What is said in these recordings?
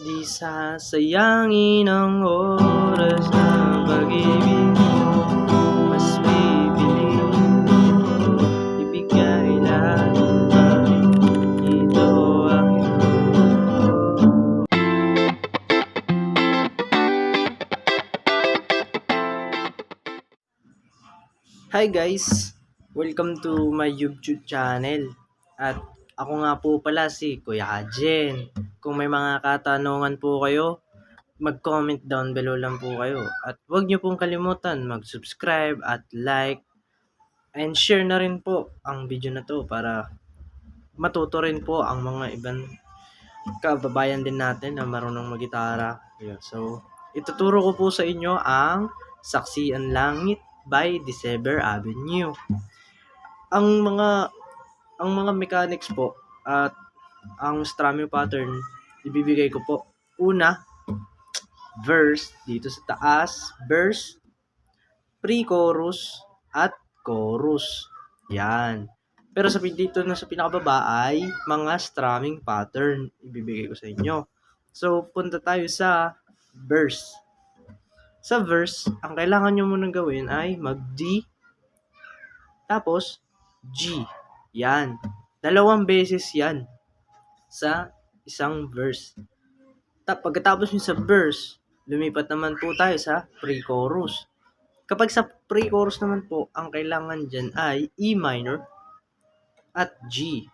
Di sasayangin ang oras ng pag-ibig mo. Mas pipiliin ko ibigay lahat bakit ito aking mundo. Hi guys! Welcome to my YouTube channel. At ako nga po pala si Kuya Ajen. Kung may mga katanungan po kayo, mag-comment down below lang po kayo. At huwag niyo pong kalimutan mag-subscribe at like and share na rin po ang video na to para matuto rin po ang mga ibang kababayan din natin na marunong mag-gitara. So, ituturo ko po sa inyo ang Saksi ang Langit by December Avenue. Ang mga mechanics po at ang strumming pattern ibibigay ko po. Una, verse dito sa taas, verse, pre-chorus at chorus. Yan. Pero dito na sa pinakababa ay mga strumming pattern ibibigay ko sa inyo. So, punta tayo sa verse. Sa verse, ang kailangan nyo munang gawin ay mag-D, tapos G. Yan. 2 beses yan sa isang verse. Pagkatapos nyo sa verse, lumipat naman po tayo sa pre-chorus. Kapag sa pre-chorus naman po, ang kailangan dyan ay E minor at G.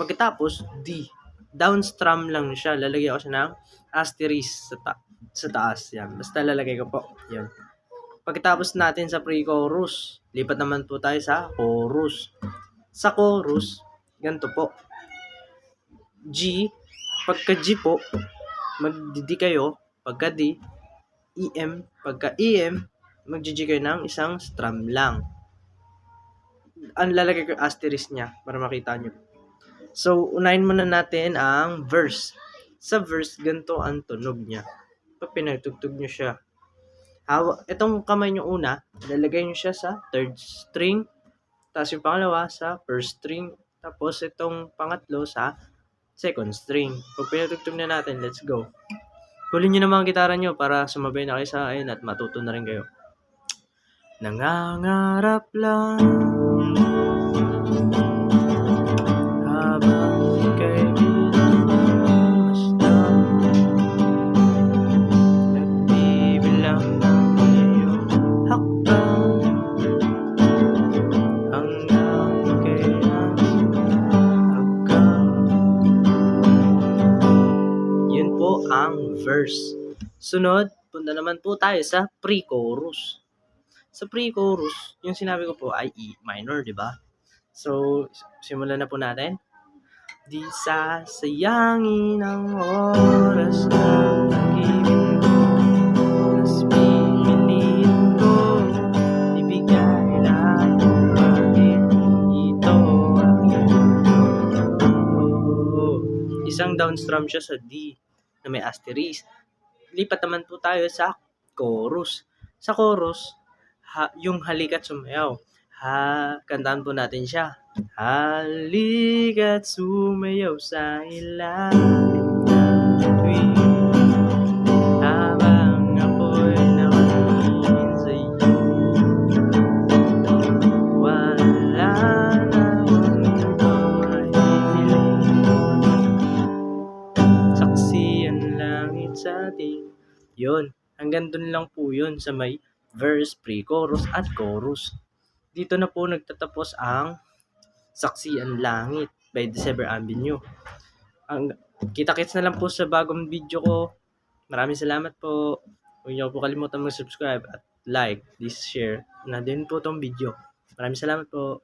Pagkatapos, D. Downstrum lang siya. Lalagay ko siya ng asterisk sa taas. Yan. Basta lalagay ko po. Yan. Pagkatapos natin sa pre-chorus, lipat naman po tayo sa chorus. Sa chorus, ganito po. G, pagka G po, mag-D kayo. Pagka D, EM. Pagka EM, mag-G kayo ng isang strum lang. Ang lalagay ko asterisk niya para makita nyo. So, unahin muna natin ang verse. Sa verse, ganito ang tunog niya. Pag pinagtugtog nyo siya, itong kamay nyo una, lalagay nyo siya sa third string, tapos yung pangalawa sa first string, tapos itong pangatlo sa second string. Pag pinatugtog na natin, let's go. Kulin nyo naman ang gitara nyo para sumabay na kayo sa akin at matuto na rin kayo. Nangangarap lang habang ika'y binabastan, nagbibilang ng iyong hakbang hanggang kailang hanggang. Yun po ang verse. Sunod, punta naman po tayo sa pre-chorus. Sa pre-chorus, yung sinabi ko po ay E minor, di ba? So, simulan na po natin. Di sasayangin ang oras ng pag-ibig mo. Mas pipiliin ko ibigay lahat bakit ito aking mundo. Isang downstrum siya sa D na may asterisk. Lipat naman po tayo sa chorus. Sa chorus, yung halika't sumayaw. Kantaan po natin siya. Halika't sumayaw sa ilalim ng bituin, habang ako'y nakatingin sa iyo. Wala na akong mahihiling, saksi ang langit sa ating. Yun. Hanggang dun lang po yun sa may verse, pre-chorus, at chorus. Dito na po nagtatapos ang Saksi ang Langit by December Avenue. Kita-kits na lang po sa bagong video ko. Maraming salamat po. Huwag niyo po kalimutan mag-subscribe at like, please share na din po tong video. Maraming salamat po.